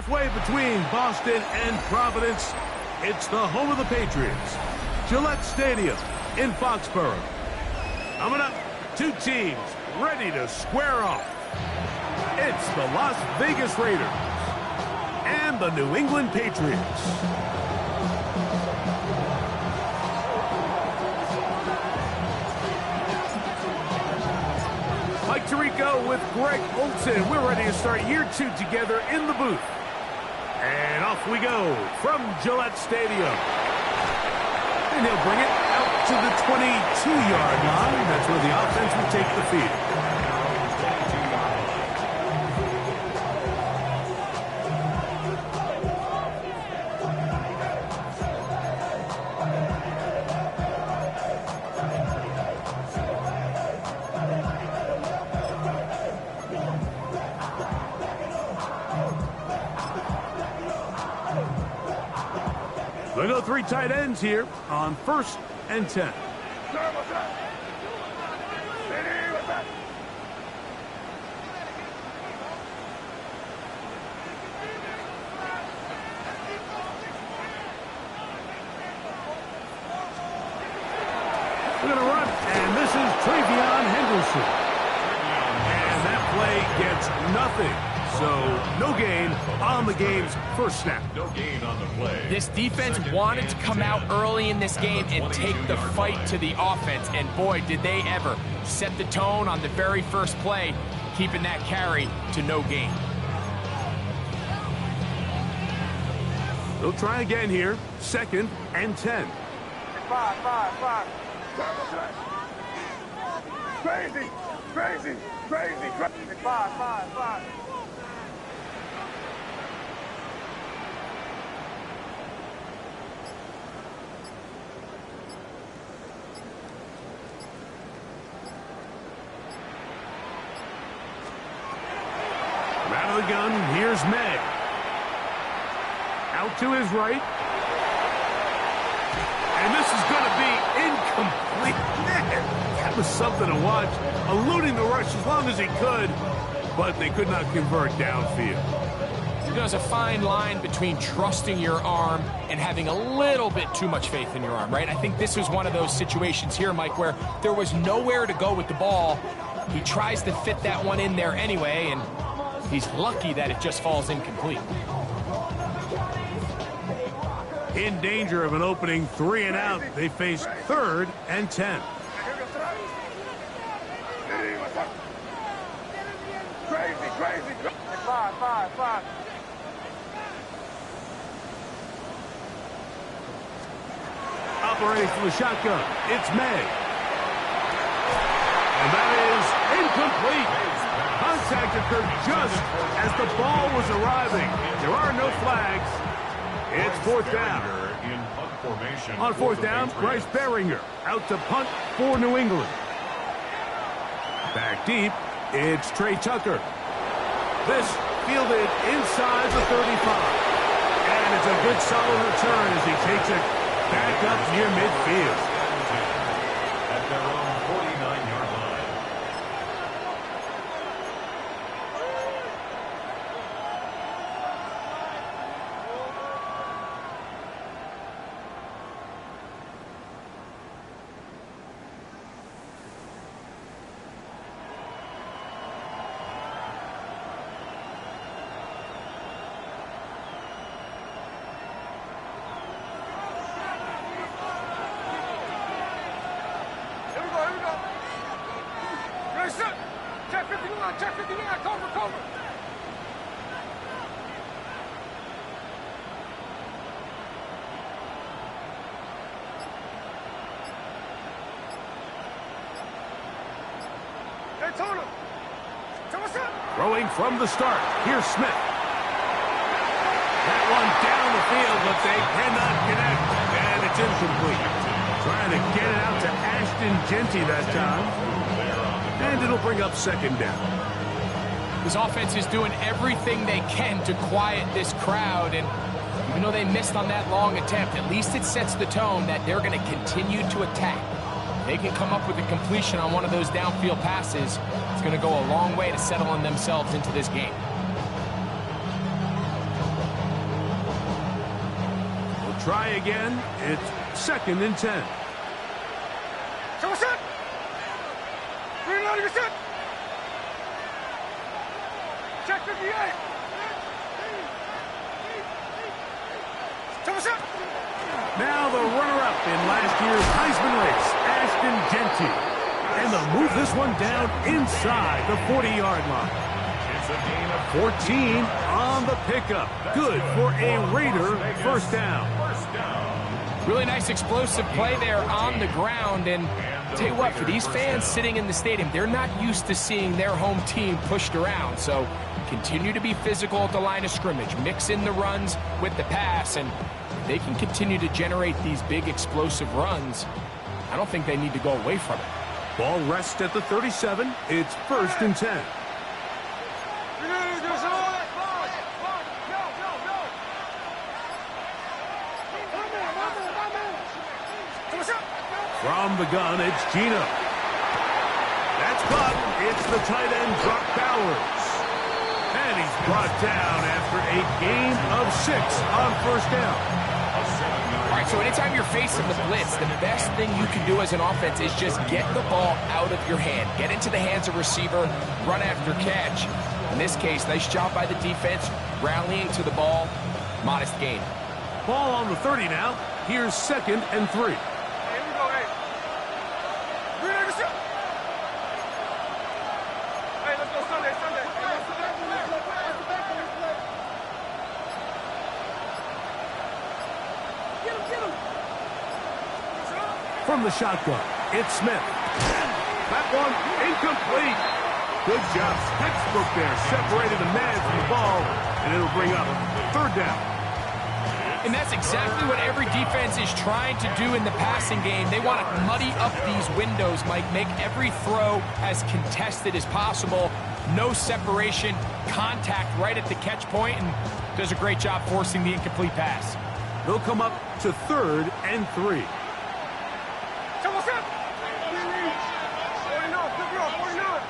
Halfway between Boston and Providence, it's the home of the Patriots, Gillette Stadium in Foxborough. Coming up, two teams ready to square off. It's the Las Vegas Raiders and the New England Patriots. Mike Tirico with Greg Olson. We're ready to start year 2 together in the booth. And off we go from Gillette Stadium. And he'll bring it out to the 22-yard line. That's where the offense will take the field. We'll go 3 tight ends here on 1st and 10. We're going to run, and this is Travion Henderson. And that play gets nothing. So, no gain on the game's first snap. No gain on the play. This defense wanted to come out early in this game and take the fight to the offense, and boy, did they ever. Set the tone on the very first play, keeping that carry to no gain. They'll try again here, 2nd and 10. 5. Crazy. 5. Out of the gun, here's May. Out to his right. And this is going to be incomplete. Man, that was something to watch. Eluding the rush as long as he could, but they could not convert downfield. There's a fine line between trusting your arm and having a little bit too much faith in your arm, right? I think this was one of those situations here, Mike, where there was nowhere to go with the ball. He tries to fit that one in there anyway, and he's lucky that it just falls incomplete. In danger of an opening 3 and out, they face 3rd and 10. Crazy. 5. Operating from the shotgun, it's May. And that is incomplete. Contact occurred just as the ball was arriving. There are no flags. It's 4th down. On 4th down, Bryce Behringer out to punt for New England. Back deep, it's Trey Tucker. This fielded inside the 35. And it's a good solid return as he takes it back up near midfield. At their own 49-yard line. Check 59, cover. Hey, Tony. Throwing from the start. Here's Smith. That one down the field, but they cannot connect. And it's incomplete. Trying to get it out to Ashton Genty that time. And it'll bring up 2nd down. This offense is doing everything they can to quiet this crowd, and even though they missed on that long attempt, at least it sets the tone that they're going to continue to attack. They can come up with a completion on one of those downfield passes. It's going to go a long way to settling themselves into this game. try again. It's 2nd and 10. So what's up? Bring it out of your set. Check 58. So what's up? Now the runner-up in last year's Heisman race, Ashton Genty. And they'll move this one down inside the 40-yard line. It's a gain of 14 on the pickup. Good for a Raider first down. first down. Really nice explosive play there on the ground. And tell you what, for these fans sitting in the stadium, they're not used to seeing their home team pushed around. So continue to be physical at the line of scrimmage. Mix in the runs with the pass. And if they can continue to generate these big explosive runs, I don't think they need to go away from it. Ball rests at the 37. It's 1st and 10. From the gun, it's Gino. That's caught. It's the tight end, Brock Bowers. And he's brought down after a gain of 6 on 1st down. All right, so anytime you're facing the blitz, the best thing you can do as an offense is just get the ball out of your hand. Get into the hands of receiver, run after catch. In this case, nice job by the defense, rallying to the ball. Modest gain. Ball on the 30 now. Here's 2nd and 3. Here we go, hey. Bring it out of your set. Hey, let's go Sunday, Sunday. From the shotgun, it's Smith. That one incomplete. Good job. Textbook there. Separated the man from the ball, and it'll bring up 3rd down. And that's exactly what every defense is trying to do in the passing game. They want to muddy up these windows, Mike, make every throw as contested as possible. No separation, contact right at the catch point, and does a great job forcing the incomplete pass. They'll come up to 3rd and 3. So what's up? 49, flip it off, 49.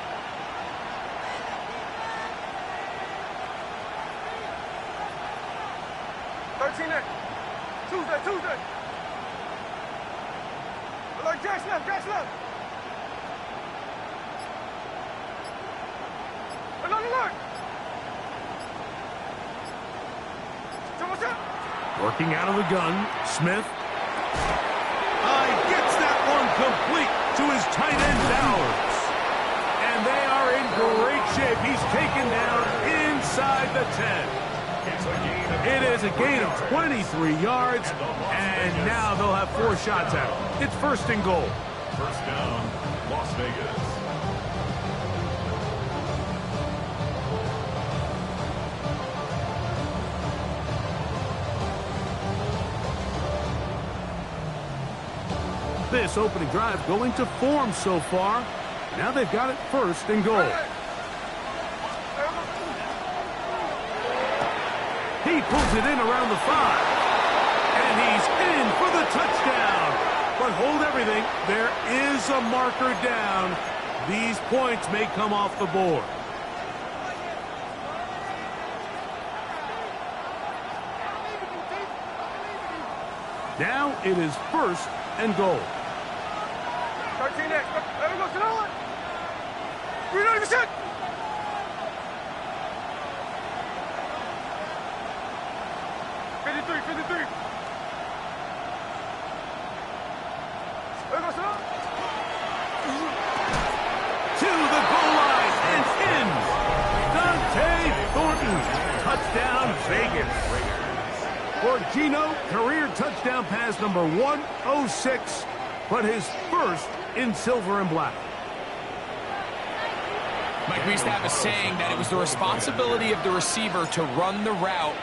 Tuesday. Like Jack's left. Another look. So what's up? Working out of the gun, Smith. Gets that one complete to his tight end, Bowers. And they are in great shape. He's taken down inside the 10. It is a gain of 23 yards, and now they'll have 4 shots at it. It's 1st and goal. First down, Las Vegas. This opening drive going to form so far. Now they've got it 1st and goal. He pulls it in around the 5. And he's in for the touchdown. But hold everything. There is a marker down. These points may come off the board. Now it is 1st and goal. 13 next. There we go, to the line. Bring it out of your set. To the goal line and in. Dante Thornton. Touchdown, Vegas. For Gino, career touchdown pass number 106, but his 1st in silver and black. Mike, we used to have a saying that it was the responsibility of the receiver to run the route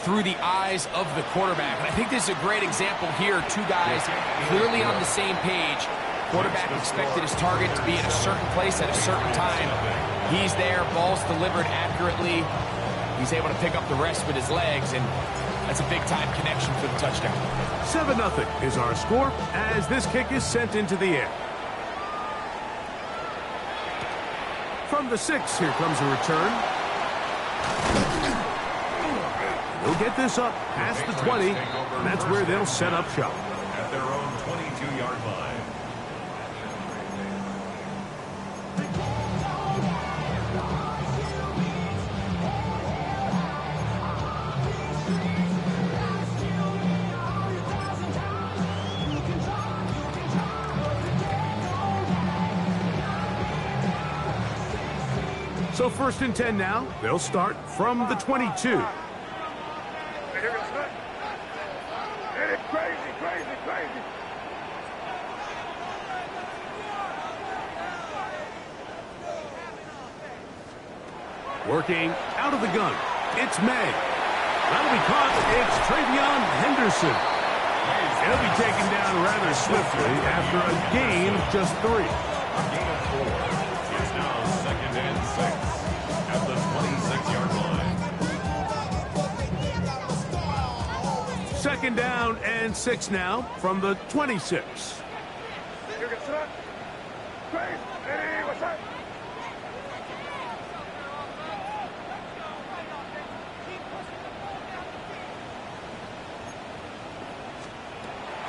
through the eyes of the quarterback. And I think this is a great example here. 2 guys clearly on the same page. Quarterback expected his target to be in a certain place at a certain time. He's there, ball's delivered accurately. He's able to pick up the rest with his legs, and that's a big-time connection for the touchdown. 7-0 is our score as this kick is sent into the air. From the 6, here comes a return. They'll get this up past the 20, and that's where they'll set up shop. At their own 22-yard line. So 1st and 10 now. They'll start from the 22. Working out of the gun. It's May. That'll be caught. It's Travion Henderson. He'll be taken down rather swiftly after a gain of just 3. A gain of 4. It's now 2nd and 6 at the 26-yard line. 2nd down and 6 now from the 26.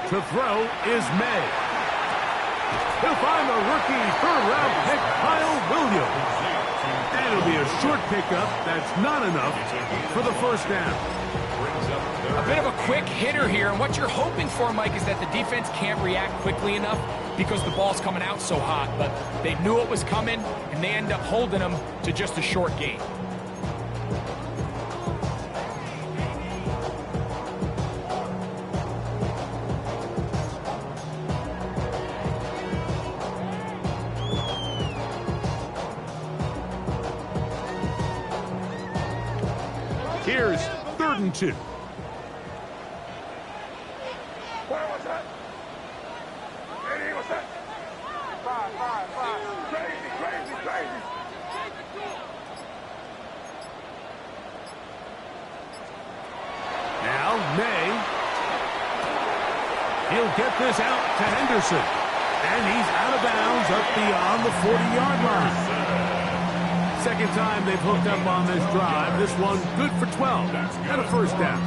To throw is May. He'll find the rookie 3rd-round pick, Kyle Williams. And it'll be a short pickup that's not enough for the 1st down. A bit of a quick hitter here, and what you're hoping for, Mike, is that the defense can't react quickly enough because the ball's coming out so hot. But they knew it was coming, and they end up holding them to just a short gain. Here's 3rd and 2. What's that? Hey, what's that? 5. Crazy. Now May. He'll get this out to Henderson. And he's out of bounds up beyond the 40-yard line. 2nd time they've hooked up on this drive. This one good for 12 and a 1st down.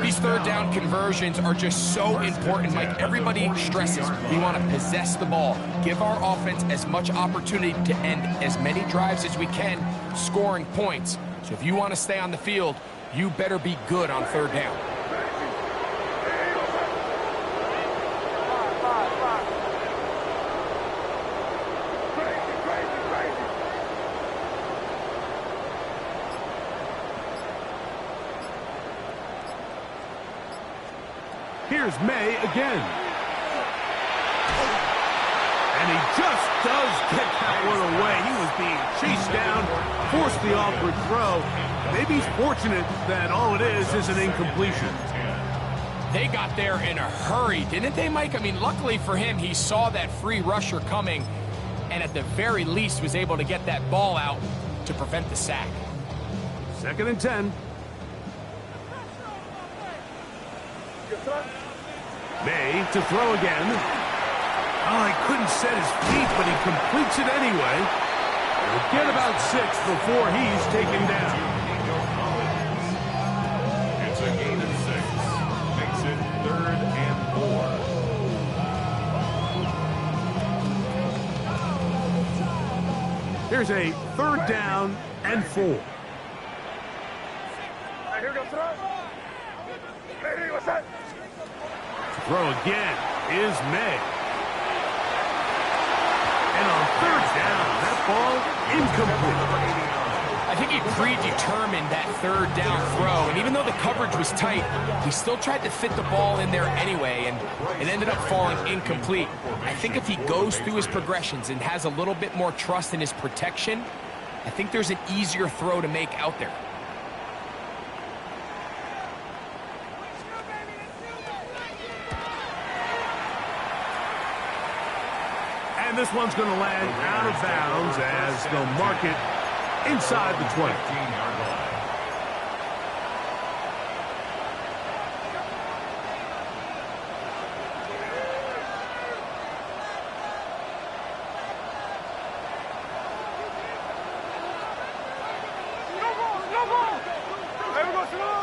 These 3rd down conversions are just so important, Mike. Everybody stresses we want to possess the ball, give our offense as much opportunity to end as many drives as we can, scoring points. So if you want to stay on the field, you better be good on 3rd down. Here's May again. And he just does get that one away. He was being chased down, forced the awkward throw. Maybe he's fortunate that all it is an incompletion. They got there in a hurry, didn't they, Mike? I mean, luckily for him, he saw that free rusher coming and at the very least was able to get that ball out to prevent the sack. 2nd and 10. May to throw again. Oh, he couldn't set his feet, but he completes it anyway. He'll get about 6 before he's taken down. It's a gain of 6. Makes it 3rd and 4. Here's a 3rd down and 4. Here goes throw. Hey, what's that? Throw again is May. And on 3rd down, that ball incomplete. I think he predetermined that 3rd down throw, and even though the coverage was tight, he still tried to fit the ball in there anyway, and it ended up falling incomplete. I think if he goes through his progressions and has a little bit more trust in his protection, I think there's an easier throw to make out there. And this one's going to land out of bounds as they'll mark it inside the 20. 15-yard line. No ball! Hey, we're going to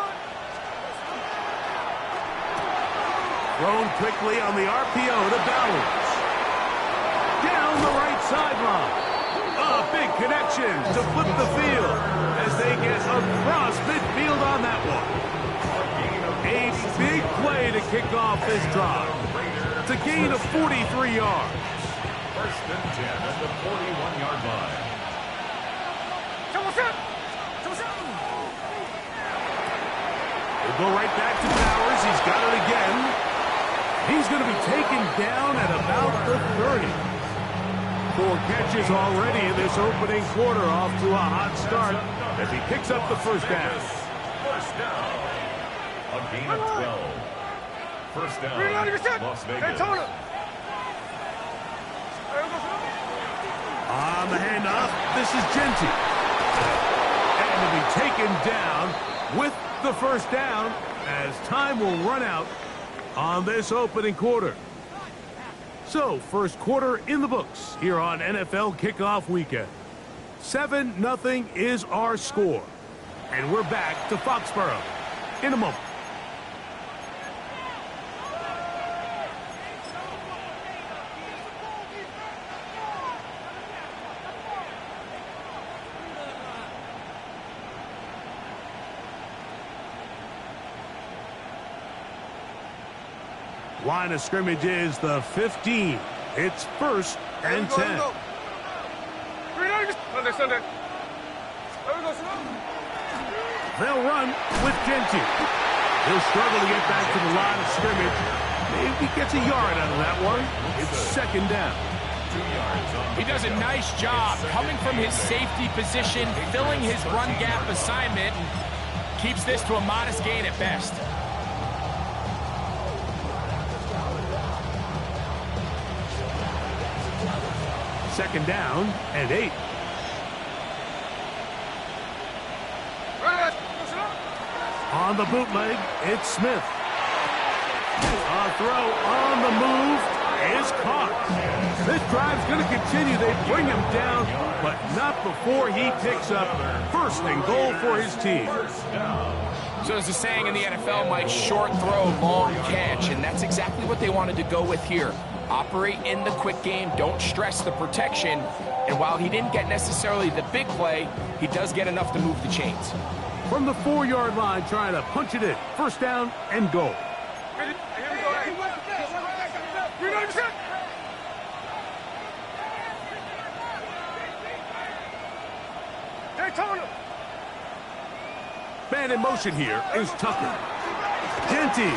quickly on the RPO to Bowers. Down the right sideline. A big connection to flip the field as they get across midfield on that one. A big play to kick off this drive. It's a gain of 43 yards. First and 10 at the 41-yard line. We'll go right back to Bowers. He's got it again. He's going to be taken down at about the 30. 4 catches already in this opening quarter, off to a hot start as he picks up the first down. First down. A gain of 12. First down, Las Vegas. On the handoff, this is Genty. And to be taken down with the first down as time will run out on this opening quarter. So, first quarter in the books here on NFL Kickoff Weekend. 7-0 is our score. And we're back to Foxborough in a moment. Line of scrimmage is the 15. It's first and 10. They'll run with Genty. He'll struggle to get back to the line of scrimmage. Maybe gets a yard out of that one. It's second down. 2 yards. He does a nice job coming from his safety position, filling his run gap assignment, and keeps this to a modest gain at best. Second down and 8. On the bootleg, it's Smith. A throw on the move is caught. This drive's going to continue. They bring him down, but not before he picks up first and goal for his team. So there's a saying in the NFL, Mike, short throw, long catch, and that's exactly what they wanted to go with here. Operate in the quick game, don't stress the protection, and while he didn't get necessarily the big play, he does get enough to move the chains. From the 4-yard line, trying to punch it in. First down and goal. Man in motion here is Tucker. Genty.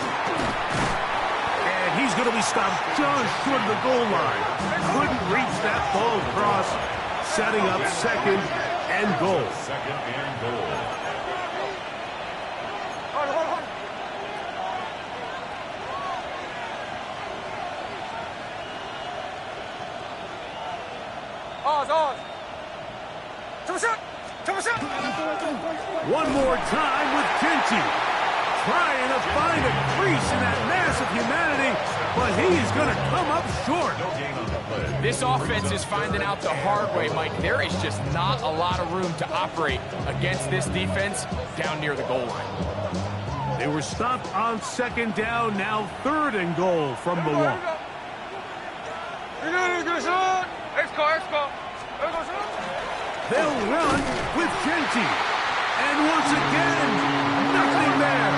And he's going to be stopped just short of the goal line. Couldn't reach that ball across, setting up second and goal. Second and goal. One more time with Genty. Trying to find a crease in that mass of humanity, but he's going to come up short. No gain on the play. This offense is finding out the hard way, Mike. There is just not a lot of room to operate against this defense down near the goal line. They were stopped on second down, now third and goal from the 1. They'll run with Genty. And once again, nothing there.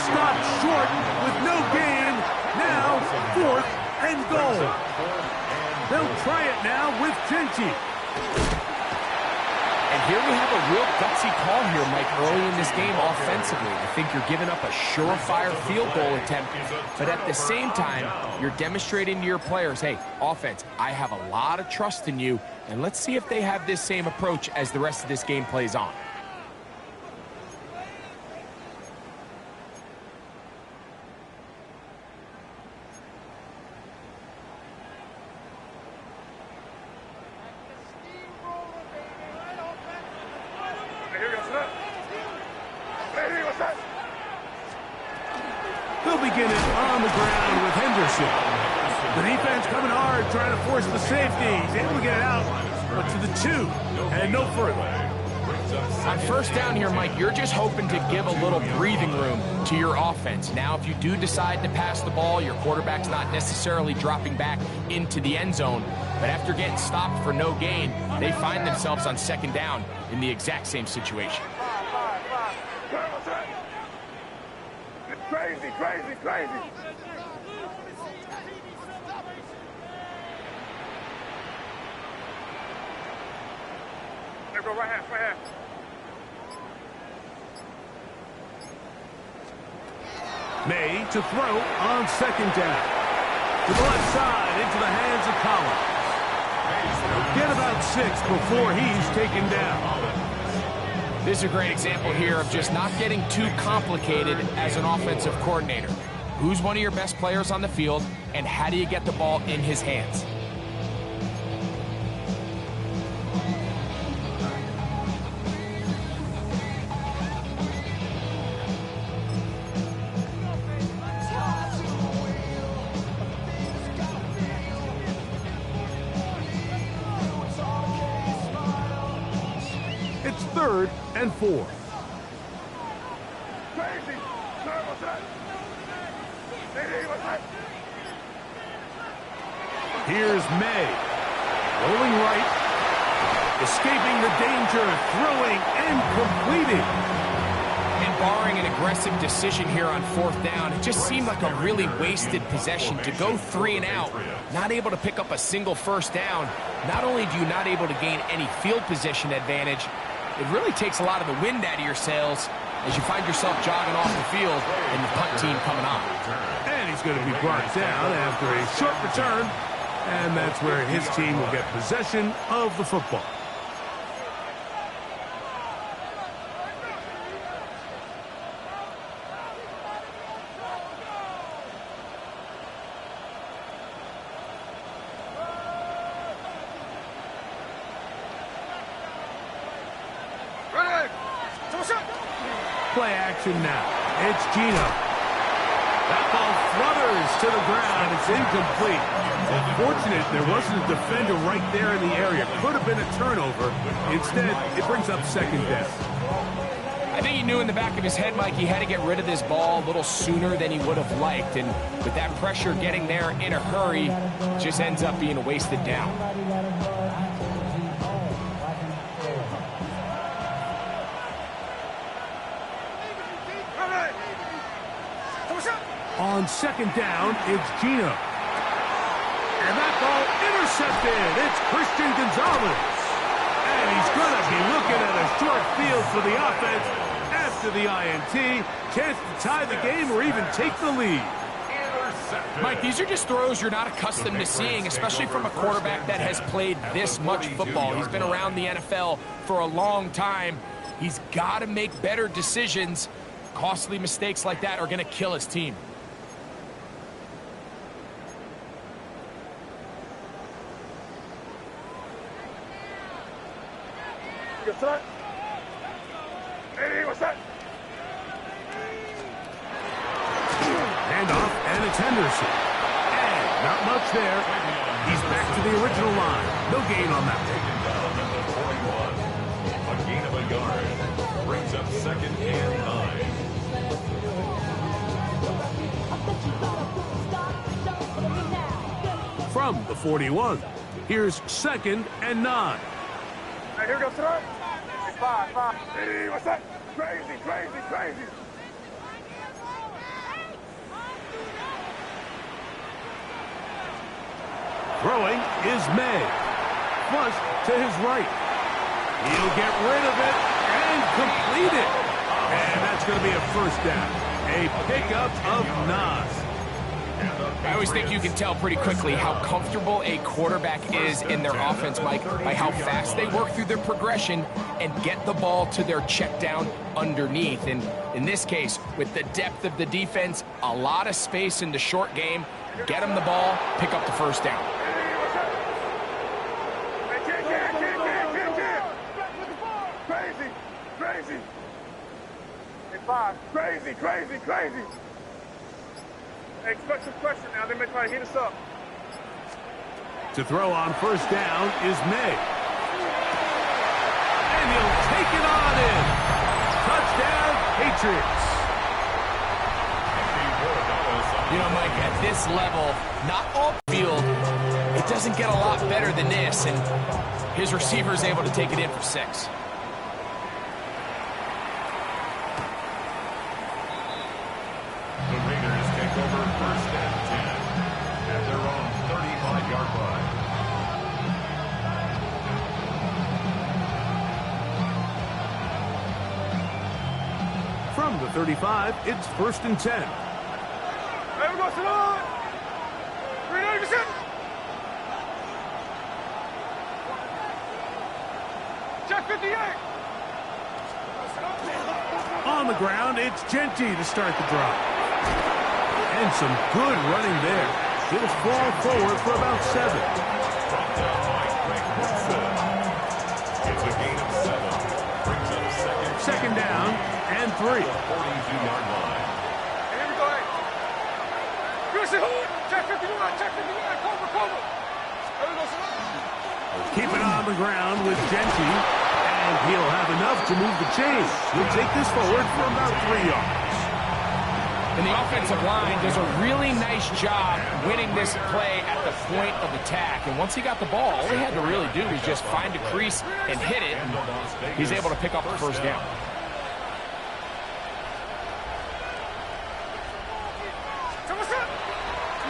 Stopped short with no gain. Now, fourth and goal. They'll try it now with Genty. And here we have a real gutsy call here, Mike, early in this game offensively. I think you're giving up a surefire field goal attempt, but at the same time, you're demonstrating to your players, hey, offense, I have a lot of trust in you, and let's see if they have this same approach as the rest of this game plays on. They'll begin it on the ground with Henderson. The defense coming hard, trying to force the safety. He's able to get it out, but to the 2, and no further. On first down here, Mike, you're just hoping to give a little breathing room to your offense. Now, if you do decide to pass the ball, your quarterback's not necessarily dropping back into the end zone. But after getting stopped for no gain, they find themselves on second down in the exact same situation. Crazy, crazy, crazy. There go right half, right half. May to throw on second down. To the left side, into the hands of Collins. Get about 6 before he's taken down. This is a great example here of just not getting too complicated as an offensive coordinator. Who's one of your best players on the field, and how do you get the ball in his hands? It's 3rd and 4. Crazy. What's that? What's that? Here's May. Rolling right. Escaping the danger. Throwing and completing. And barring an aggressive decision here on 4th down, it just seemed like a really wasted possession to go 3 and out, not able to pick up a single first down. Not only do you not able to gain any field position advantage, it really takes a lot of the wind out of your sails as you find yourself jogging off the field and the punt team coming on. And he's going to be brought down after a short return. And that's where his team will get possession of the football. Play action now. It's Gino. That ball flutters to the ground. It's incomplete. Unfortunate there wasn't a defender right there in the area. Could have been a turnover. Instead, it brings up second down. I think he knew in the back of his head, Mike, he had to get rid of this ball a little sooner than he would have liked. And with that pressure getting there in a hurry, it just ends up being a wasted down. On second down, it's Gino. And that ball intercepted. It's Christian Gonzalez. And he's going to be looking at a short field for the offense after the INT. Chance to tie the game or even take the lead. Mike, these are just throws you're not accustomed to seeing, especially from a quarterback that has played this much football. He's been around the NFL for a long time. He's got to make better decisions. Costly mistakes like that are going to kill his team. Hey, what's that? Handoff, and it's Henderson. And not much there. He's back to the original line. No gain on that. A gain of a yard brings up 2nd and 9. From the 41, here's 2nd and 9. Hey, here we go, sir. Hey, 5. Hey, what's that? Crazy, crazy, crazy. Throwing is May. Flush to his right. He'll get rid of it and complete it. And that's going to be a first down. A pickup of 9. I always think you can tell pretty quickly how comfortable a quarterback is in their offense, Mike, by how fast they work through their progression and get the ball to their check down underneath. And in this case, with the depth of the defense, a lot of space in the short game, get them the ball, pick up the first down. Crazy, crazy. Hey, 5. Crazy, crazy, crazy. Hey, expect some pressure now. They may try to heat us up. To throw on first down is May. And he'll take it on in. Touchdown, Patriots. You know, Mike, at this level, not all field, it doesn't get a lot better than this, and his receiver is able to take it in for 6. The Raiders take over 1st and 10 at their own 35-yard line. From the 35, it's 1st and 10. Hey, we go, sit on. 390%. Check 58. On the ground, it's Genty to start the drive. And some good running there. He'll fall forward for about 7. Brought down by Greg Wilson. It's a gain of 7. Brings up Second down and 3. 42-yard line. And here we go, hey. Chrissy, hold. Check 59, check 59. Cover. There we go, sit on. Keep it on the ground with Genty. And he'll have enough to move the chains. He'll take this forward for about 3 yards. And the offensive line does a really nice job winning this play at the point of attack. And once he got the ball, all he had to really do was just find a crease and hit it. And he's able to pick up the first down.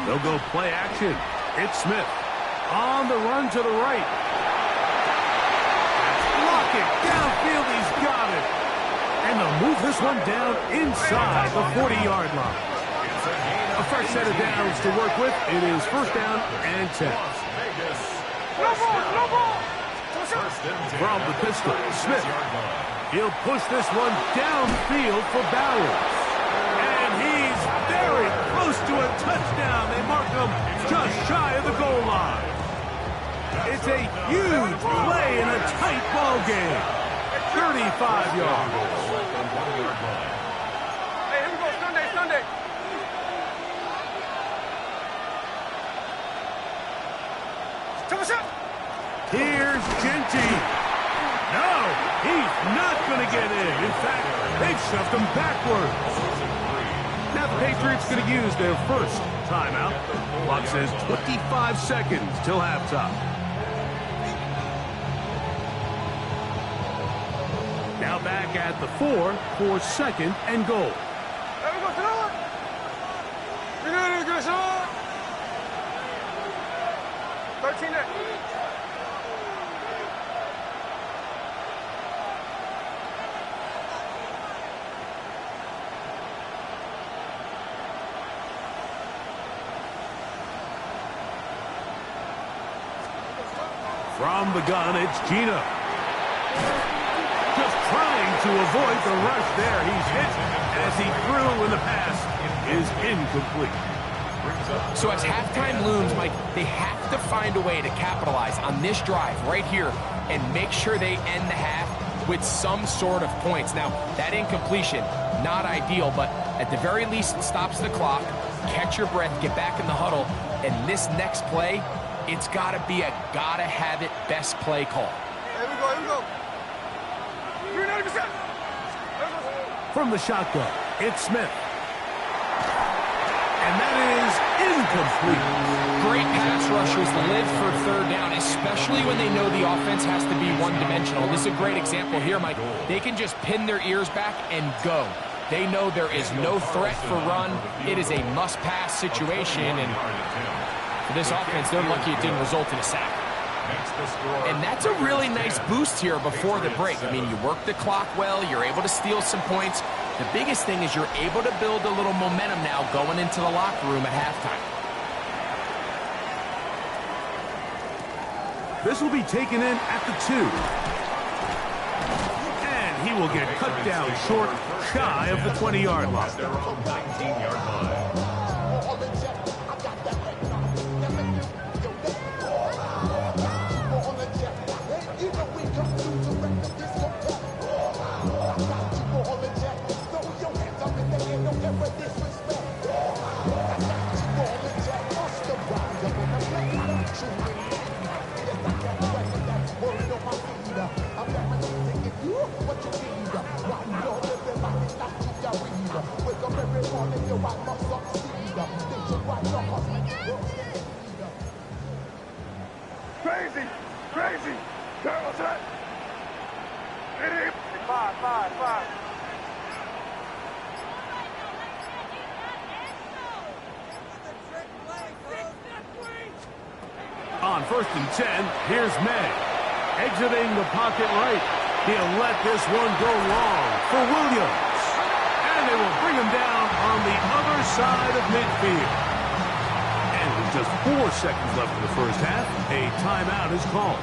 They'll go play action. It's Smith. On the run to the right. Lock it. Downfield, he's got it. And they'll move this one down inside the 40-yard line. A fresh set of downs to work with. It is 1st down and 10. No ball. From the pistol, Smith. He'll push this one downfield for Bowers. And he's very close to a touchdown. They mark him just shy of the goal line. It's a huge play in a tight ball game. 35 yards. Hey, here we go, Sunday. Here's Genty. No, he's not going to get in. In fact, they've shoved him backwards. Now the Patriots going to use their first timeout. Clock says 25 seconds till halftime. Now back at the 4 for 2nd and goal. There we go, sit on. You're good, son. 13 there. From the gun, it's Gino. Just trying to avoid the rush there. He's hit as he threw, and the pass is incomplete. So as halftime looms, Mike, they have to find a way to capitalize on this drive right here and make sure they end the half with some sort of points. Now, that incompletion, not ideal, but at the very least, it stops the clock. Catch your breath, get back in the huddle, and this next play, it's got to be a gotta-have-it best play call. Here we go. 390%. From the shotgun, it's Smith. And that is incomplete. Great pass rushers live for 3rd down, especially when they know the offense has to be one-dimensional. This is a great example here, Mike. They can just pin their ears back and go. They know there is no threat for run. It is a must-pass situation, and for this offense, they're lucky it didn't result in a sack. And that's a really nice boost here before the break. I mean, you work the clock well, you're able to steal some points. The biggest thing is you're able to build a little momentum now going into the locker room at halftime. This will be taken in at the 2. And he will get cut down short, shy of the 20-yard line. Their own 19-yard line. Crazy, crazy. Turn, what's that? 5. On 1st and 10, here's May. Exiting the pocket right. He'll let this one go long for Williams. And they will bring him down on the other side of midfield. And with just 4 seconds left in the first half, a timeout is called.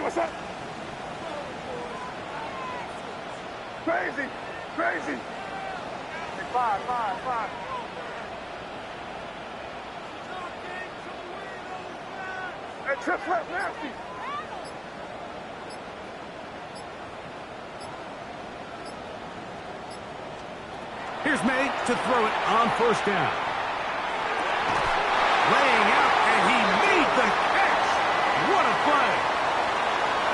What's up? Crazy, crazy. 5. That trip left nasty. Here's May to throw it on 1st down. Laying out, and he made the catch. What a play.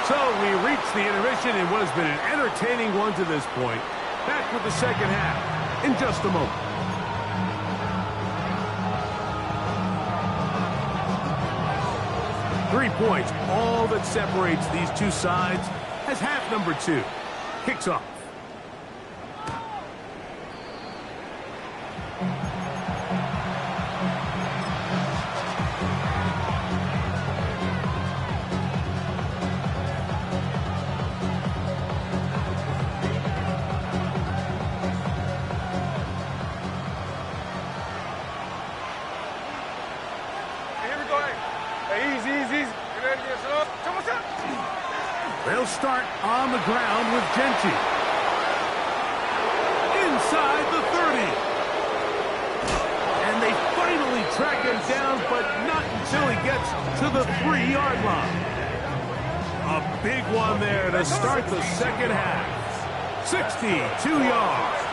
So we reach the intermission in what has been an entertaining one to this point. Back with the second half in just a moment. Three points, all that separates these two sides as half number 2 kicks off. They'll start on the ground with Genchi. Inside the 30. And they finally track him down, but not until he gets to the 3-yard line. A big one there to start the second half. 62 yards.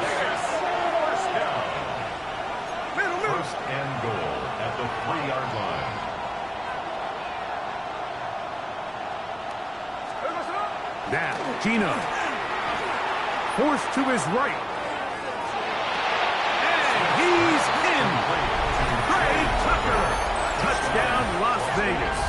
First and goal at the 3-yard line. Now, Gino. Forced to his right. And he's in. Ray Tucker. Touchdown, Las Vegas.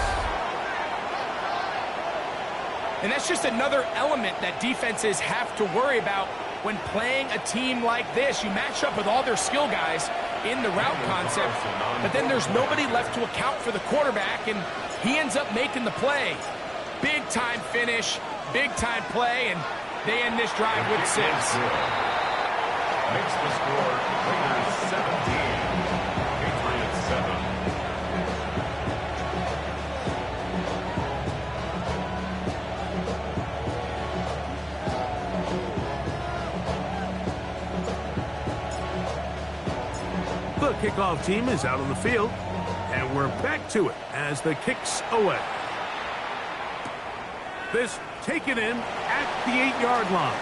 And that's just another element that defenses have to worry about when playing a team like this. You match up with all their skill guys in the route concept, but then there's nobody left to account for the quarterback, and he ends up making the play. Big-time finish, big-time play, and they end this drive with 6. Makes the score Raiders 17, Patriots 7. The kickoff team is out on the field, and we're back to it as the kick's away. This taken in at the 8-yard line.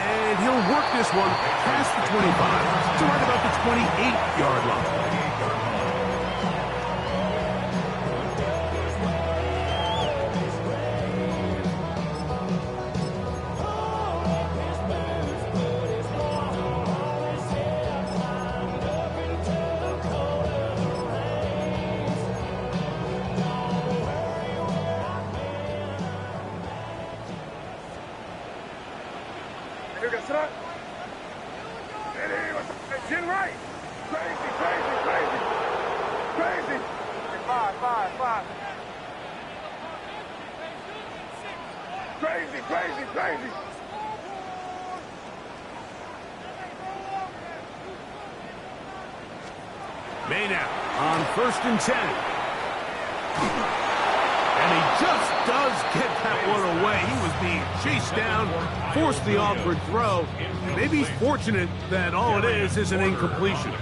And he'll work this one past the 25 to right about the 28-yard line. Chin right. Crazy, crazy, crazy. Crazy. 5. Crazy, crazy, crazy. May now on 1st and 10. And he just does get that one away. He was being chased down, forced the awkward throw. Maybe he's fortunate that all it is an incompletion.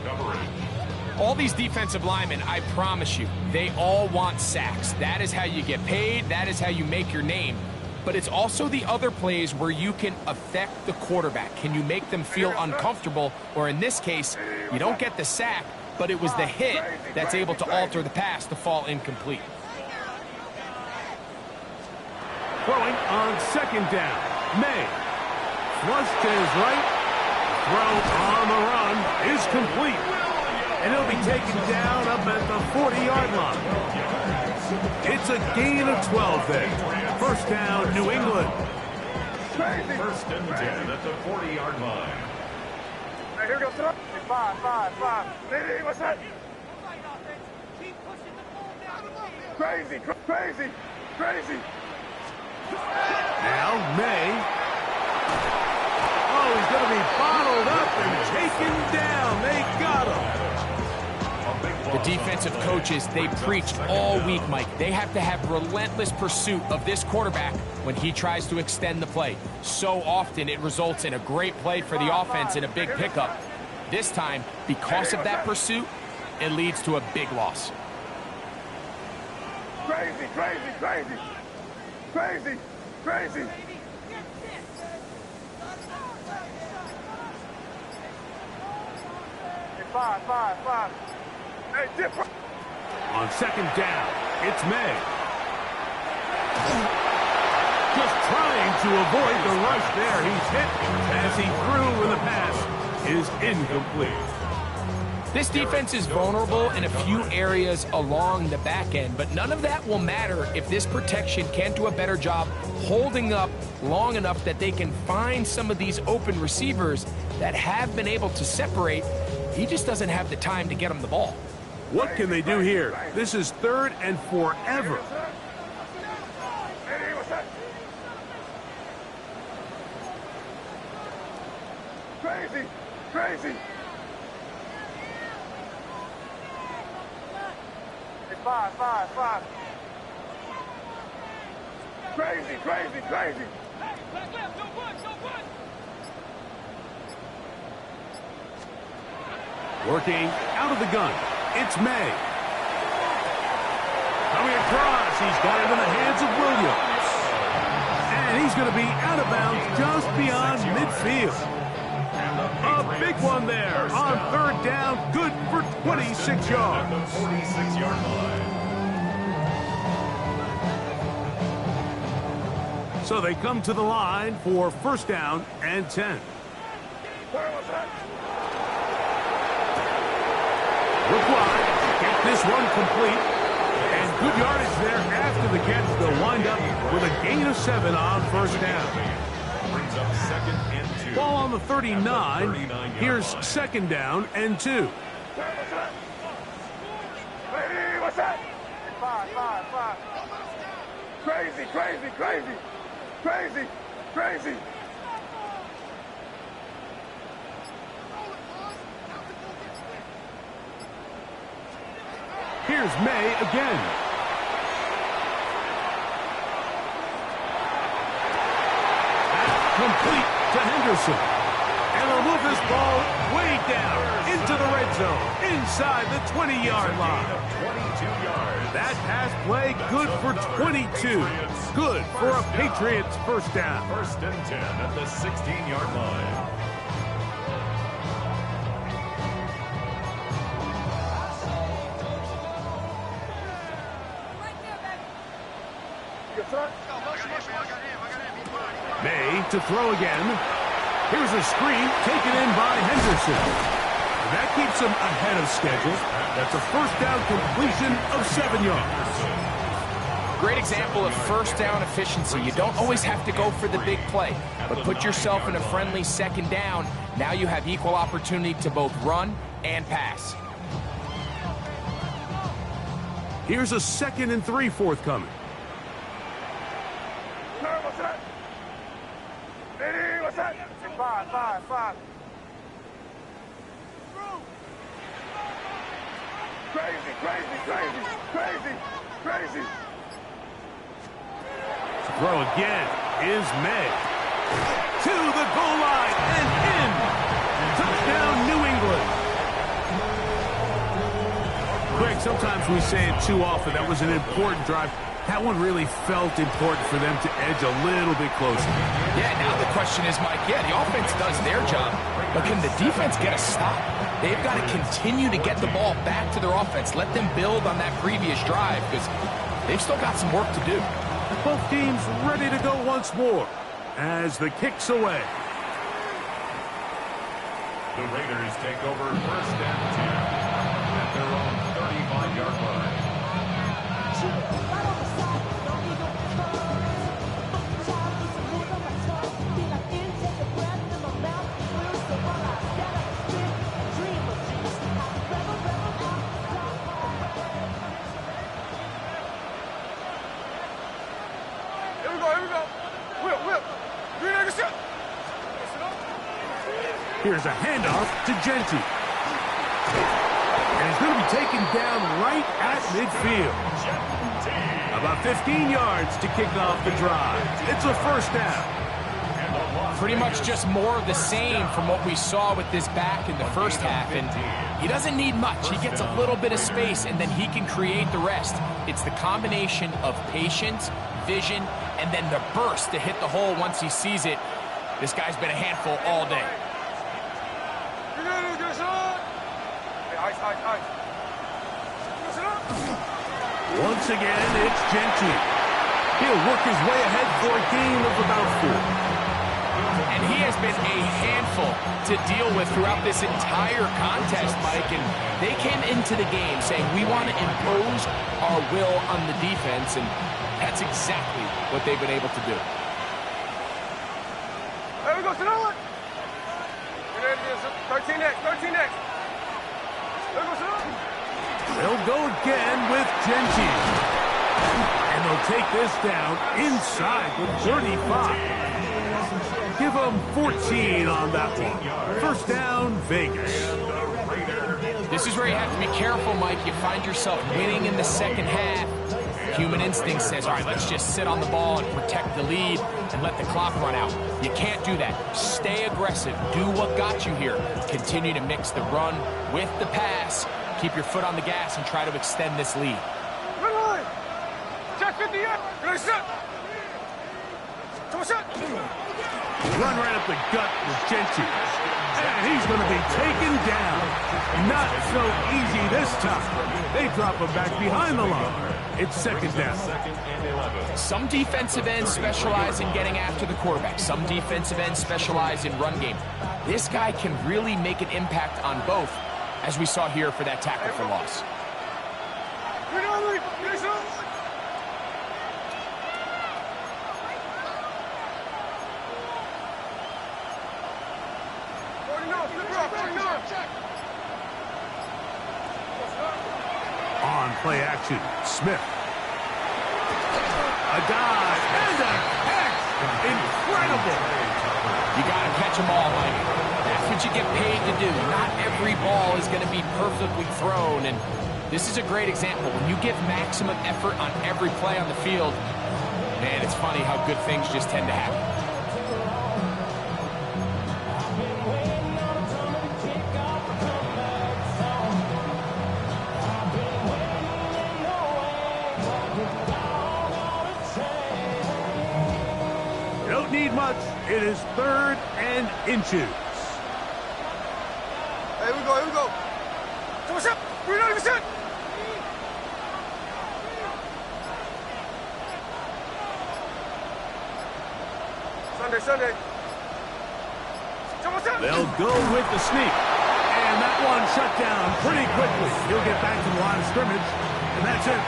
All these defensive linemen, I promise you, they all want sacks. That is how you get paid. That is how you make your name. But it's also the other plays where you can affect the quarterback. Can you make them feel uncomfortable? Or in this case, you don't get the sack, but it was the hit that's able to alter the pass to fall incomplete. Throwing on second down. May. Flush to his right. Throw on the run is complete. And he'll be taken down up at the 40-yard line. It's a gain of 12 there. First down, New England. First and 10 at the 40-yard line. Hey, here we go. Sit up. 5. Hey, what's that? Crazy. Now May. Oh, he's going to be bottled up and taken down. They got him. The defensive coaches, they preach all week, Mike. They have to have relentless pursuit of this quarterback when he tries to extend the play. So often it results in a great play for the offense and a big pickup. This time, because of that pursuit, it leads to a big loss. Crazy. 5. Hey, different. On second down, it's May. Just trying to avoid the rush there. He's hit as he threw, and the pass is incomplete. This defense is vulnerable in a few areas along the back end, but none of that will matter if this protection can't do a better job holding up long enough that they can find some of these open receivers that have been able to separate. He just doesn't have the time to get them the ball. What can they do here? This is 3rd and forever. Hey, what's that? Crazy. Hey, 5. Crazy. Working out of the gun. It's May. Coming across. He's got it in the hands of Williams. And he's going to be out of bounds just beyond midfield. A big one there on 3rd down. Good for 26 yards. The 46-yard line. So they come to the line for first down and 10. Reply, get this one complete, and good yardage there after the catch. They'll wind up with a gain of 7 on first down. Brings up 2nd and 2. Ball on the 39. Here's second down and 2. Hey, what's that? 5. Crazy. Here's May again. Complete to Henderson. And they'll move this ball way down into the red zone, inside the 20-yard line. 22 yards. That pass play good for 22. Good for a Patriots first down. First and 10 at the 16-yard line. May to throw again. Here's a screen taken in by Henderson. That keeps him ahead of schedule. That's a first down completion of 7 yards. Great example of first down efficiency. You don't always have to go for the big play, but put yourself in a friendly second down. Now you have equal opportunity to both run and pass. Here's a 2nd and 3 forthcoming. What's that? Hey, what's that? 5. Crazy. To throw again is May. To the goal line and in. Touchdown, New England. sometimes we say it too often. That was an important drive. That one really felt important for them to edge a little bit closer. Yeah, now the question is, Mike, yeah, the offense does their job, but can the defense get a stop? They've got to continue to get the ball back to their offense. Let them build on that previous drive because they've still got some work to do. Both teams ready to go once more as the kick's away. The Raiders take over first and 10 at their own 35-yard line. Here's a handoff to Genty. And he's going to be taken down right at midfield. About 15 yards to kick off the drive. It's a first down. Pretty much just more of the same from what we saw with this back in the first half. And he doesn't need much. He gets a little bit of space, and then he can create the rest. It's the combination of patience, vision, and then the burst to hit the hole once he sees it. This guy's been a handful all day. Once again, it's Genty. He'll work his way ahead for a gain of about 4. And he has been a handful to deal with throughout this entire contest, Mike. And they came into the game saying, we want to impose our will on the defense. And that's exactly what they've been able to do. There we go, Sonoma. 13 next, 13 next. There we go, Sonoma. They'll go again with Genty. And they'll take this down inside the 35. Give them 14 on that one. First down, Vegas. This is where you have to be careful, Mike. You find yourself winning in the second half. Human instinct says, all right, let's just sit on the ball and protect the lead and let the clock run out. You can't do that. Stay aggressive. Do what got you here. Continue to mix the run with the pass. Keep your foot on the gas and try to extend this lead. Check 50 up. Run right up the gut with Genty. And he's going to be taken down. Not so easy this time. They drop him back behind the line. It's second down. Some defensive ends specialize in getting after the quarterback. Some defensive ends specialize in run game. This guy can really make an impact on both, as we saw here for that tackle for loss. On play action, Smith. A dive and a catch. Incredible. You got to catch them all, Mike. That's what you get paid to do. Not every ball is going to be perfectly thrown, and this is a great example. When you give maximum effort on every play on the field, man, it's funny how good things just tend to happen. Don't need much. It is 3rd and inches. Here we go, here we go. What's up? We're not even set. Sunday. They'll go with the sneak. And that one shut down pretty quickly. He'll get back to the line of scrimmage. And that's it.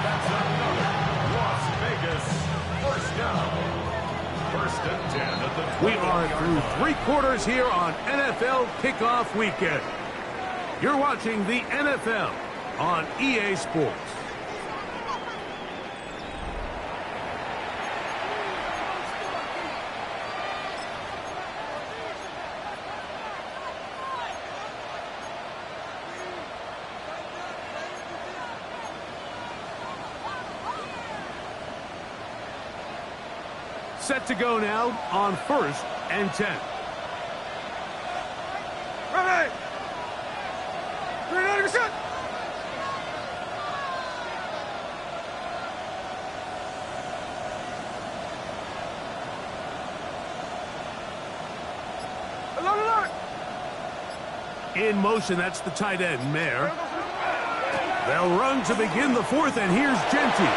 That's another Las Vegas first down. First and 10 at the 20. We are through 3 quarters here on NFL Kickoff Weekend. You're watching the NFL on EA Sports. Set to go now on 1st and 10. Ready! 390%! In motion, that's the tight end, Mayer. They'll run to begin the fourth, and here's Genty.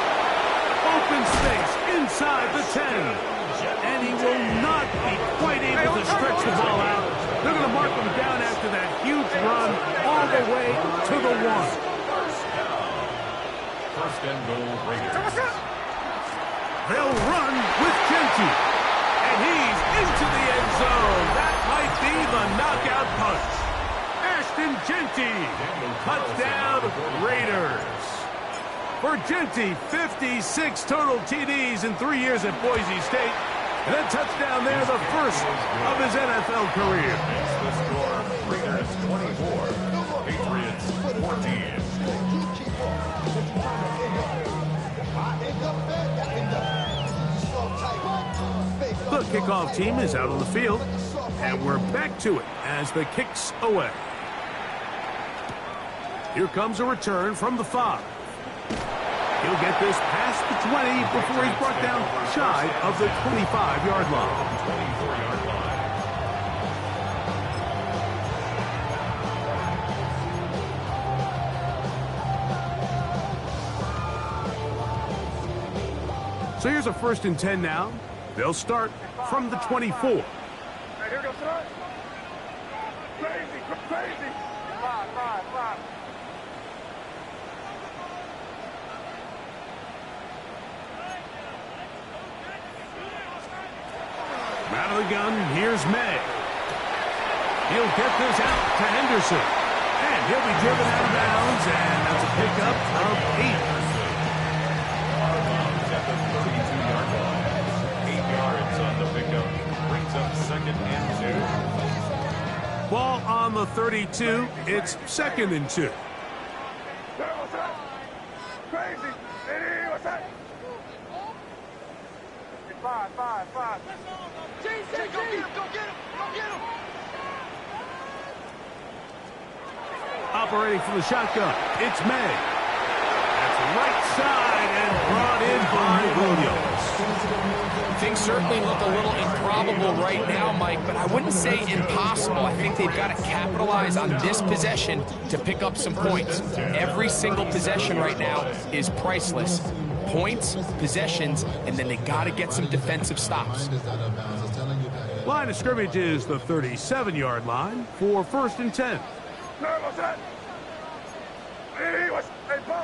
Open space inside the 10. And he will not be quite able to stretch the ball out. They're going to mark him down after that huge run all the way to the 1. First and goal, Raiders. They'll run with Genty. And he's into the end zone. That might be the knockout punch. Ashton Genty. Touchdown, Raiders. For Genty, 56 total TDs in 3 years at Boise State. And a touchdown there, the first of his NFL career. The score, Raiders 24, Patriots 14. The kickoff team is out on the field, and we're back to it as the kick's away. Here comes a return from the 5. He'll get this past the 20 before he's brought down shy of the 25-yard line. 24-yard line. So here's a 1st and 10 now. They'll start from the 24. Hey, here goes tonight. Crazy, crazy. 5, 5, 5. Out of the gun, here's May. He'll get this out to Henderson. And he'll be driven out of bounds, and that's a pickup of 8. At the 32-yard line. 8 yards on the pickup. Brings up 2nd and 2. Ball on the 32. It's 2nd and 2. What's that? Crazy. Hey, what's that? 5, 5, 5. Go get him, go get him, go get him. Operating from the shotgun, it's May. That's right side and brought in by Williams. Things certainly look a little improbable right now, Mike, but I wouldn't say impossible. I think they've got to capitalize on this possession to pick up some points. Every single possession right now is priceless. Points, possessions, and then they got to get some defensive stops. Line of scrimmage is the 37-yard line for 1st and 10. No, what's that? Hey, what's hey, ball.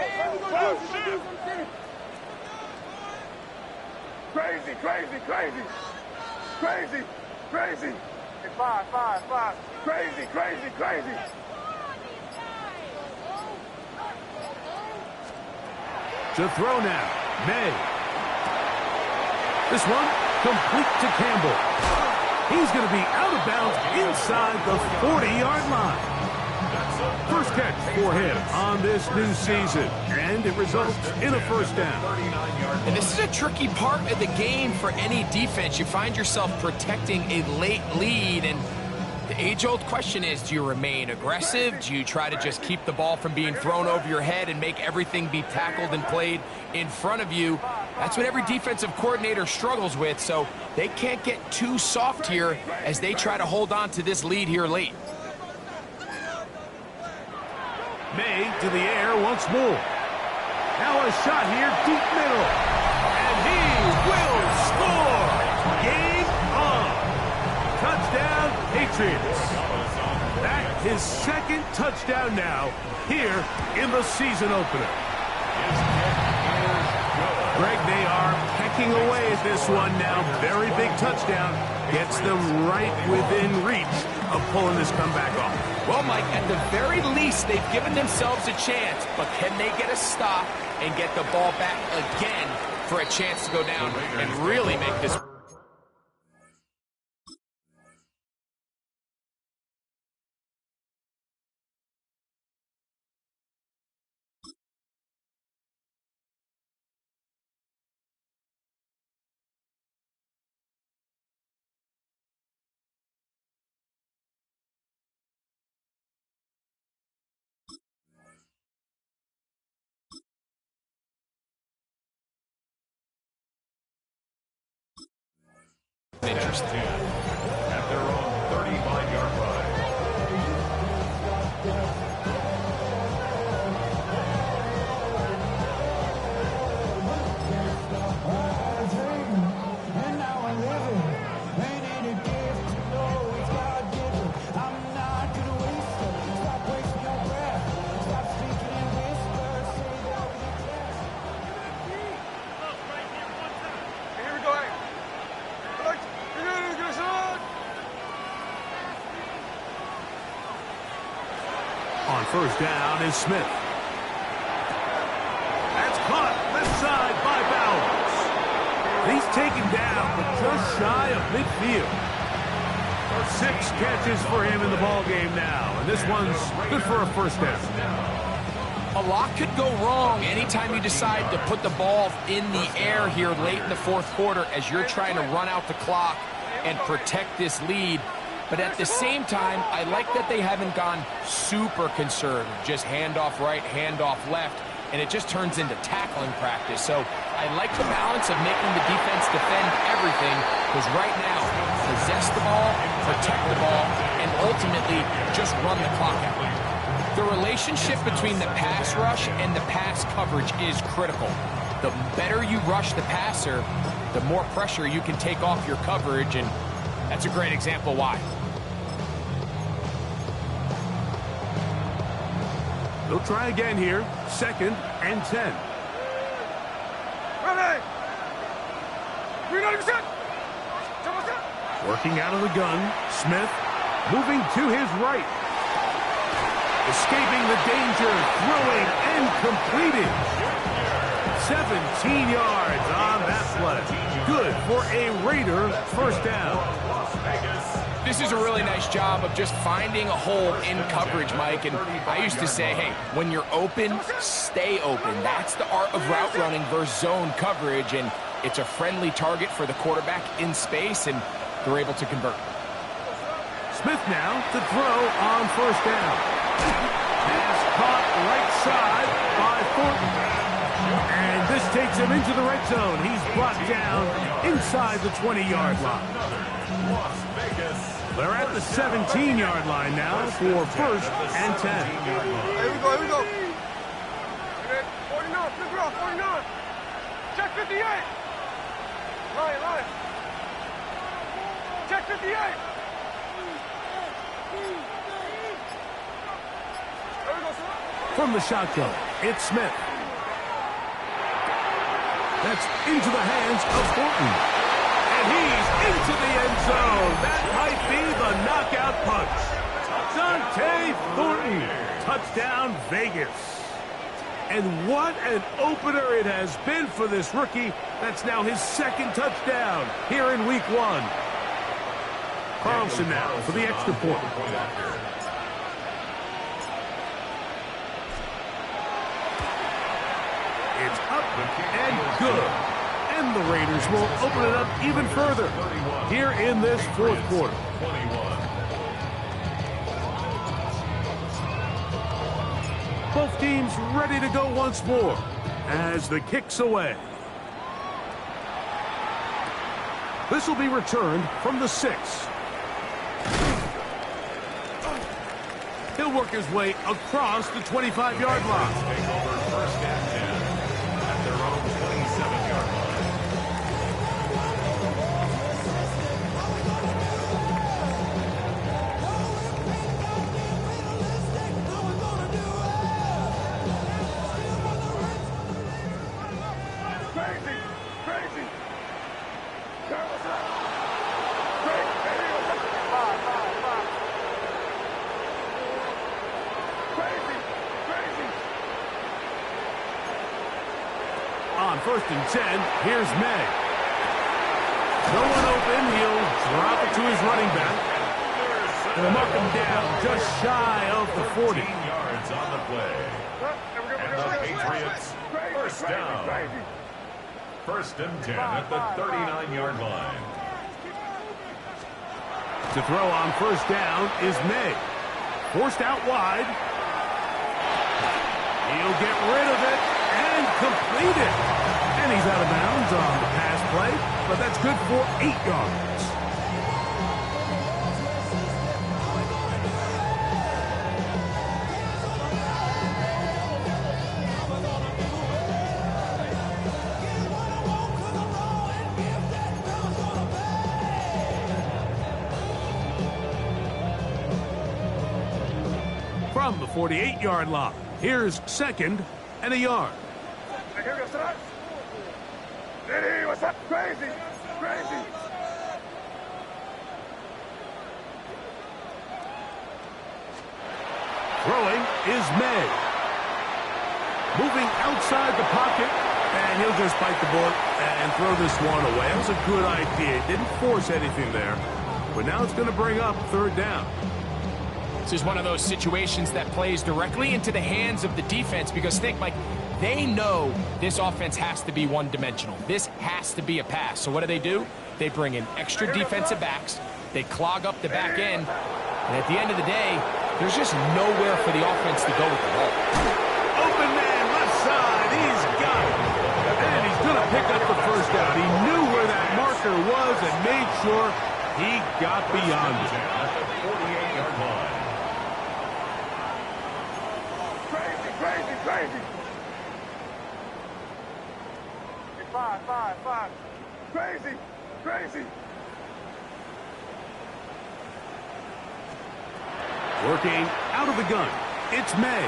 Crazy, crazy, crazy. Crazy, crazy. Hey, 5, 5, 5. Crazy, crazy, crazy. To throw now, May. This one complete to Campbell. He's going to be out of bounds inside the 40-yard line. First catch for him on this new season, and it results in a 1st down. And this is a tricky part of the game for any defense. You find yourself protecting a late lead, and the age-old question is, do you remain aggressive? Do you try to just keep the ball from being thrown over your head and make everything be tackled and played in front of you? That's what every defensive coordinator struggles with, so they can't get too soft here as they try to hold on to this lead here late. May to the air once more. Now a shot here deep middle. And he will score. Game on. Touchdown, Patriots. That's his 2nd touchdown now here in the season opener. Greg, they are pecking away at this one now. Very big touchdown. Gets them right within reach of pulling this comeback off. Well, Mike, at the very least, they've given themselves a chance, but can they get a stop and get the ball back again for a chance to go down and really make this? Interesting. At their own 35-yard first down is Smith. That's caught left side by Bowers. He's taken down, but just shy of midfield. 6 catches for him in the ball game now, and this one's good for a first down. A lot could go wrong anytime you decide to put the ball in the air here late in the fourth quarter as you're trying to run out the clock and protect this lead. But at the same time, I like that they haven't gone super conservative, just handoff right, handoff left, and it just turns into tackling practice. So I like the balance of making the defense defend everything, because right now, possess the ball, protect the ball, and ultimately just run the clock out. The relationship between the pass rush and the pass coverage is critical. The better you rush the passer, the more pressure you can take off your coverage, and that's a great example why. They'll try again here. 2nd and 10. Ready! Working out of the gun, Smith moving to his right. Escaping the danger, throwing and completing. 17 yards on that play. Good for a Raider first down. This is a really nice job of just finding a hole in coverage, Mike. And I used to say, hey, when you're open, stay open. That's the art of route running versus zone coverage. And it's a friendly target for the quarterback in space, and they're able to convert. Smith now to throw on first down. Pass caught right side by Thornton. And this takes him into the red zone. He's brought down inside the 20-yard line. They're at the 17-yard line now for 1st and 10. Here we go. 49, flip it off, 49. Check 58. Line. Check 58. From the shotgun, it's Smith. That's into the hands of Thornton. And he's into the end zone. That might be the knockout punch. Dante Thornton. Touchdown, Vegas. And what an opener it has been for this rookie. That's now his 2nd touchdown here in week 1. Carlson now for the extra point. It's up and good. And the Raiders will open it up even further here in this fourth quarter. Both teams ready to go once more as the kick's away. This will be returned from the 6. He'll work his way across the 25-yard line. Take over 1st and 10 at their own 27-yard line. On 1st and 10, here's May. No one open, he'll drop it to his running back. And they'll mark him down just shy of the 40. 15 yards on the play. And the Patriots, first down. 1st and 10 at the 39-yard line. To throw on first down is May. Forced out wide. He'll get rid of it and complete it. And he's out of bounds on the pass play, but that's good for 8 yards. From the 48-yard line, here's 2nd and a yard. Here we go, start. Diddy, what's up? Crazy. Throwing is May. Moving outside the pocket, and he'll just bite the bullet and throw this one away. That was a good idea. Didn't force anything there, but now it's going to bring up third down. This is one of those situations that plays directly into the hands of the defense because think, Mike, they know this offense has to be one-dimensional. This has to be a pass. So what do? They bring in extra defensive backs. They clog up the back end. And at the end of the day, there's just nowhere for the offense to go with the ball. Open man, left side. He's got it. And he's going to pick up the first down. He knew where that marker was and made sure he got beyond it. At the 48-yard line. Crazy. Hey, five. Crazy. Working out of the gun. It's May.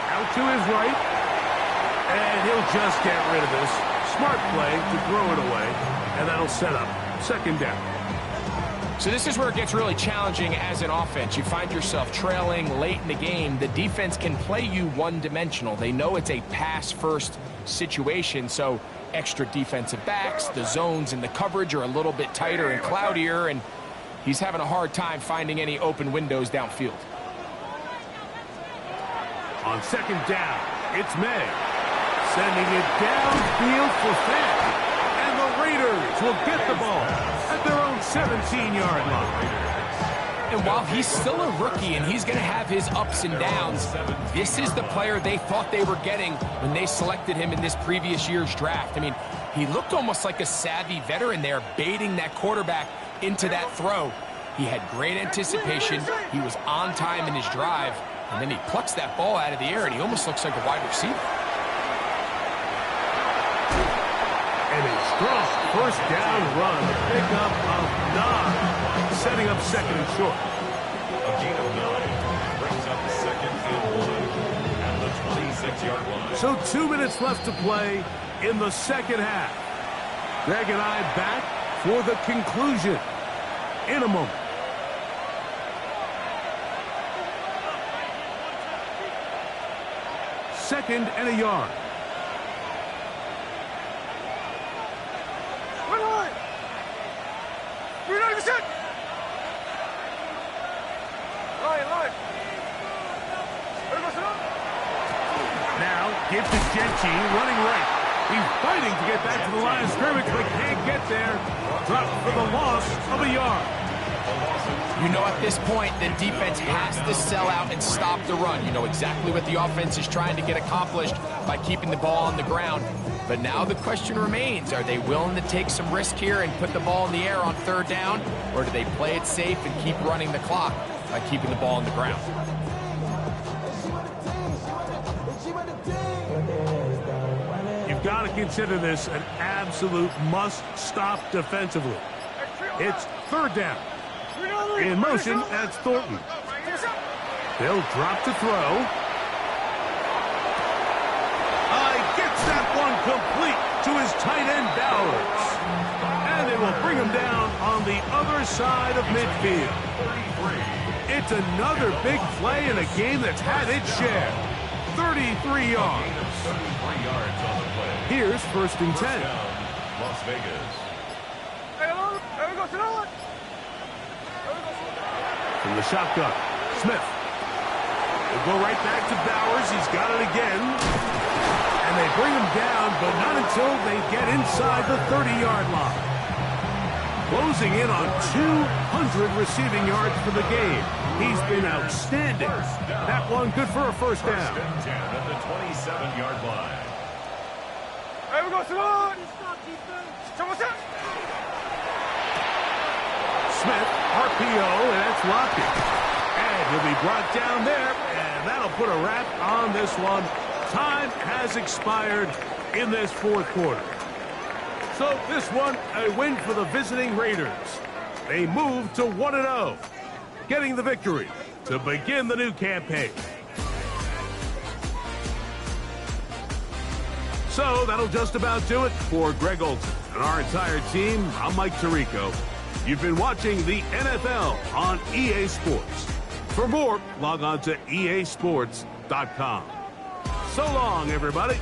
Out to his right. And he'll just get rid of this. Smart play to throw it away. And that'll set up second down. So this is where it gets really challenging as an offense. You find yourself trailing late in the game. The defense can play you one-dimensional. They know it's a pass-first situation, so extra defensive backs, the zones and the coverage are a little bit tighter and cloudier, and he's having a hard time finding any open windows downfield. On second down, it's May. Sending it downfield for Fant. And the Raiders will get the ball at their own 17-yard line. And while he's still a rookie and he's going to have his ups and downs, this is the player they thought they were getting when they selected him in this previous year's draft. I mean, he looked almost like a savvy veteran there, baiting that quarterback into that throw. He had great anticipation. He was on time in his drive, and then he plucks that ball out of the air, and he almost looks like a wide receiver. And a strong first down run, pickup of 9, setting up second and short. A gain of 9 brings up second and 1 at the 26-yard line. So 2 minutes left to play in the second half. Greg and I back for the conclusion in a moment. Second and a yard. Now, give to Genchi, running right. He's fighting to get back to the line of scrimmage, but can't get there. Drop for the loss of a yard. You know, at this point, the defense has to sell out and stop the run. You know exactly what the offense is trying to get accomplished by keeping the ball on the ground. But now the question remains, are they willing to take some risk here and put the ball in the air on third down, or do they play it safe and keep running the clock by keeping the ball on the ground? You've got to consider this an absolute must-stop defensively. It's third down. In motion, that's Thornton. They'll drop to throw. Gets that one complete to his tight end, Bowers. And they will bring him down on the other side of midfield. It's another big play in a game that's had its share. 33 yards. Here's first and 10. Las Vegas. From the shotgun, Smith. They'll go right back to Bowers. He's got it again. And they bring him down, but not until they get inside the 30-yard line. Closing in on 200 receiving yards for the game. He's been outstanding. That one good for a first down. First and 10 at the 27-yard line. Smith, RPO, and that's Lockett. And he'll be brought down there, and that'll put a wrap on this one. Time has expired in this fourth quarter. So this one, a win for the visiting Raiders. They move to 1-0, getting the victory to begin the new campaign. So that'll just about do it for Greg Olson and our entire team. I'm Mike Tirico. You've been watching the NFL on EA Sports. For more, log on to easports.com. So long, everybody.